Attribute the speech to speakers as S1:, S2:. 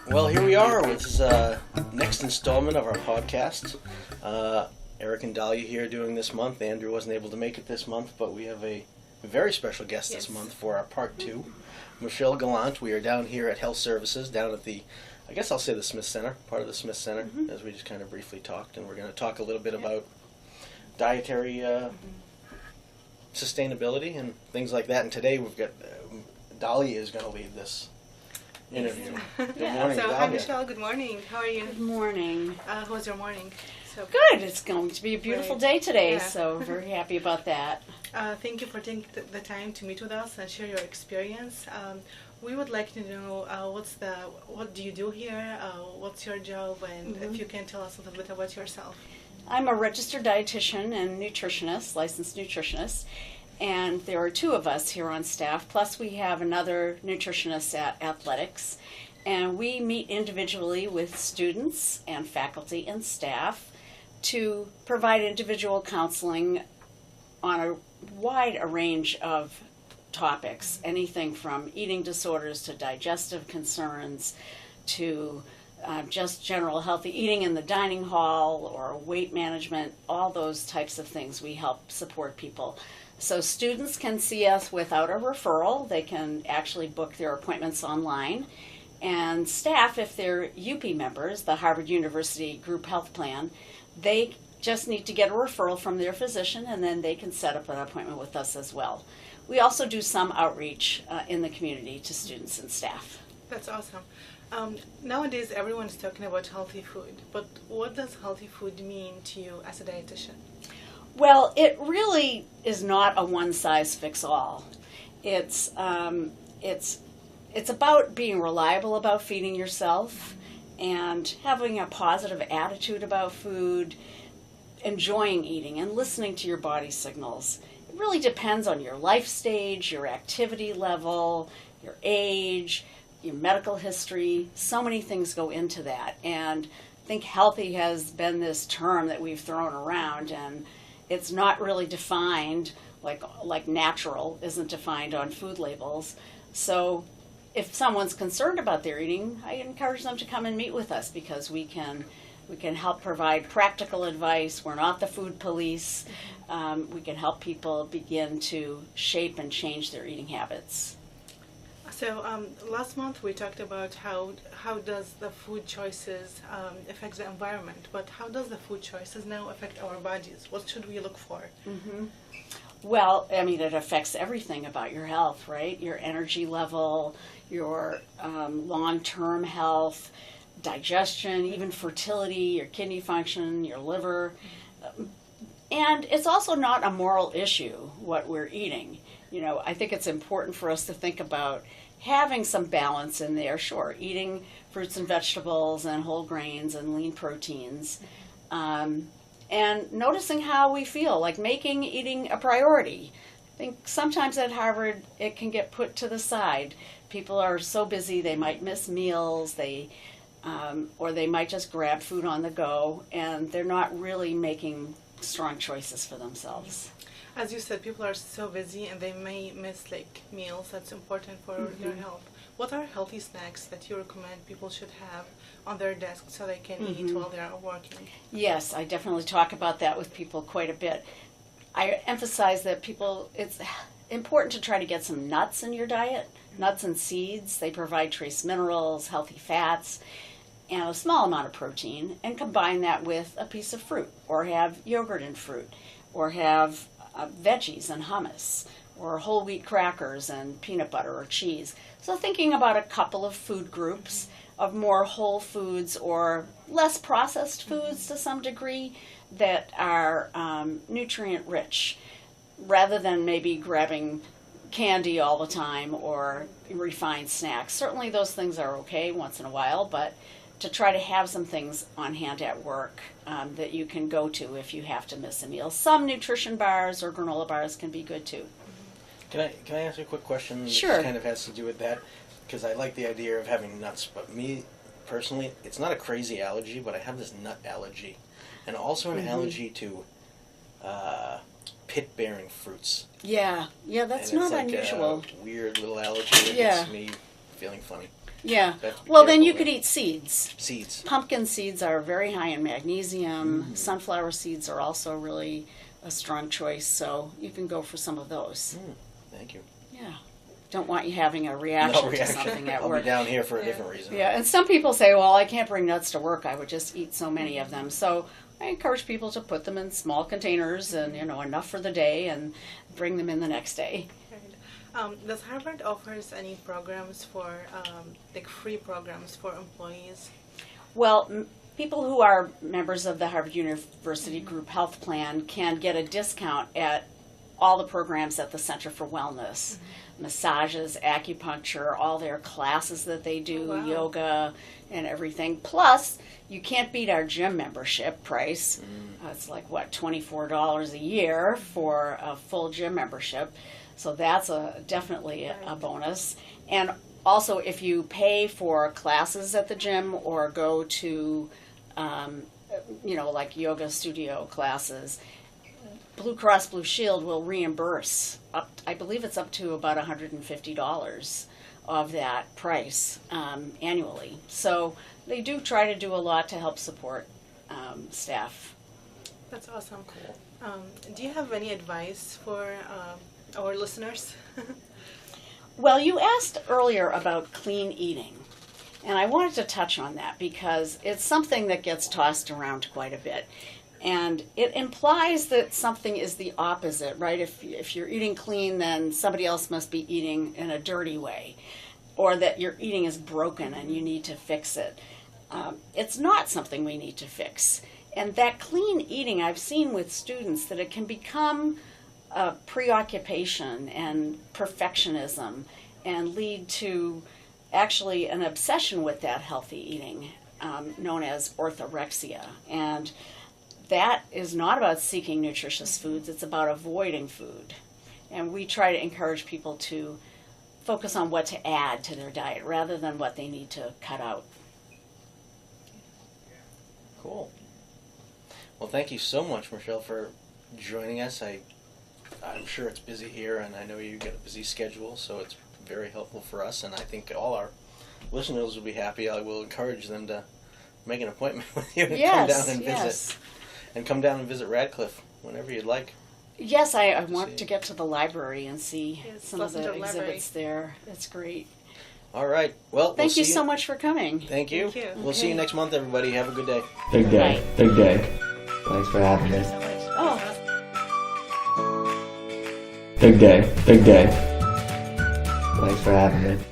S1: Well, here we are. This is next installment of our podcast. Eric and Dahlia here doing this month. Andrew wasn't able to make it this month, but we have a very special guest this month for our part two. Michelle Gallant. We are down here at Health Services, down at the, I guess I'll say the Smith Center, part of the Smith Center, as we just kind of briefly talked. And we're going to talk a little bit about dietary sustainability and things like that. And today we've got, Dahlia is going to lead this interview. Good morning,
S2: So,
S1: Dahlia.
S2: hi Michelle, good morning. How are you?
S3: Good morning.
S2: How was your morning? So
S3: Good. It's going to be a beautiful day today,
S2: Yeah.
S3: so very happy about that.
S2: Thank you for taking the time to meet with us and share your experience. We would like to know what do you do here? What's your job? And if you can tell us a little bit about yourself.
S3: I'm a registered dietitian and nutritionist, licensed nutritionist, and there are two of us here on staff, plus we have another nutritionist at athletics, and we meet individually with students and faculty and staff to provide individual counseling on a wide range of topics, anything from eating disorders to digestive concerns to just general healthy eating in the dining hall or weight management, all those types of things we help support people. So students can see us without a referral. They can actually book their appointments online. And staff, if they're UP members, the Harvard University Group Health Plan, they just need to get a referral from their physician and then they can set up an appointment with us as well. We also do some outreach in the community to students and staff.
S2: That's awesome. Nowadays, everyone is talking about healthy food, but what does healthy food mean to you as a dietitian?
S3: Well, it really is not a one-size-fits-all. It's about being reliable about feeding yourself and having a positive attitude about food, enjoying eating and listening to your body signals. It really depends on your life stage, your activity level, your age, your medical history. So many things go into that. And I think healthy has been this term that we've thrown around, and it's not really defined like natural isn't defined on food labels. So if someone's concerned about their eating, I encourage them to come and meet with us because we can help provide practical advice. We're not the food police. We can help people begin to shape and change their eating habits.
S2: So last month we talked about how does the food choices affect the environment, but how does the food choices now affect our bodies? What should we look for?
S3: Well, I mean, it affects everything about your health, right? Your energy level, your long-term health, digestion, even fertility, your kidney function, your liver. And it's also not a moral issue, what we're eating. You know, I think it's important for us to think about having some balance in there. Sure, eating fruits and vegetables and whole grains and lean proteins. And noticing how we feel, like making eating a priority. I think sometimes at Harvard it can get put to the side. People are so busy they might miss meals, or they might just grab food on the go, and they're not really making strong choices for themselves.
S2: As you said, people are so busy and they may miss meals that's important for their health. What are healthy snacks that you recommend people should have on their desk so they can eat while they are working?
S3: Yes, I definitely talk about that with people quite a bit. I emphasize that it's important to try to get some nuts in your diet. Nuts and seeds, they provide trace minerals, healthy fats, and a small amount of protein, and combine that with a piece of fruit, or have yogurt and fruit, or have veggies and hummus, or whole wheat crackers and peanut butter or cheese. So thinking about a couple of food groups of more whole foods or less processed foods to some degree that are nutrient rich, rather than maybe grabbing candy all the time or refined snacks. Certainly those things are okay once in a while, but to try to have some things on hand at work that you can go to if you have to miss a meal. Some nutrition bars or granola bars can be good too.
S1: Can I ask you a quick question?
S3: Sure.
S1: That kind of has to do with that, because I like the idea of having nuts, but me personally, it's not a crazy allergy, but I have this nut allergy, and also an allergy to pit-bearing fruits.
S3: Yeah, that's
S1: and
S3: not
S1: it's like
S3: unusual.
S1: A weird little allergy that
S3: Yeah.
S1: gets me feeling funny.
S3: Yeah.
S1: Have to be
S3: Well, then
S1: careful
S3: you
S1: with
S3: could
S1: that.
S3: eat seeds.
S1: Seeds.
S3: Pumpkin seeds are very high in magnesium. Sunflower seeds are also really a strong choice, so you can go for some of those.
S1: Thank you.
S3: Yeah. Don't want you having a reaction,
S1: No
S3: to
S1: reaction.
S3: something at
S1: I'll
S3: work.
S1: be down here for a different reason.
S3: Yeah, and some people say, well, I can't bring nuts to work. I would just eat so many of them. So I encourage people to put them in small containers and, enough for the day and bring them in the next day.
S2: Does Harvard offers any programs for, like free programs for employees?
S3: Well, people who are members of the Harvard University Group Health Plan can get a discount at all the programs at the Center for Wellness. Massages, acupuncture, all their classes that they do,
S2: Wow.
S3: yoga, and everything. Plus, you can't beat our gym membership price. It's like, $24 a year for a full gym membership. So that's definitely a bonus. And also, if you pay for classes at the gym or go to, like yoga studio classes, Blue Cross Blue Shield will reimburse I believe it's up to about $150 of that price annually. So they do try to do a lot to help support staff.
S2: That's awesome. Do you have any advice for our listeners?
S3: Well, you asked earlier about clean eating, and I wanted to touch on that because it's something that gets tossed around quite a bit. And it implies that something is the opposite, right? If you're eating clean, then somebody else must be eating in a dirty way, or that your eating is broken and you need to fix it. It's not something we need to fix. And that clean eating, I've seen with students that it can become a preoccupation and perfectionism and lead to actually an obsession with that healthy eating, known as orthorexia. And that is not about seeking nutritious foods, it's about avoiding food. And we try to encourage people to focus on what to add to their diet rather than what they need to cut out.
S1: Cool. Well, thank you so much, Michelle, for joining us. I'm sure it's busy here, and I know you get a busy schedule, so it's very helpful for us, and I think all our listeners will be happy. I will encourage them to make an appointment with you to come down and visit. And come down and visit Radcliffe whenever you'd like.
S3: Yes, I want to get to the library and see some of the
S2: library.
S3: exhibits there. It's great.
S1: All right. Well,
S3: Thank you so much for coming.
S1: Thank you.
S2: Thank you.
S1: We'll see you next month, everybody. Have a good day.
S4: Big day.
S3: Bye.
S4: Big day. Thanks for having me.
S3: Oh.
S4: Big day. Big day. Thanks for having me.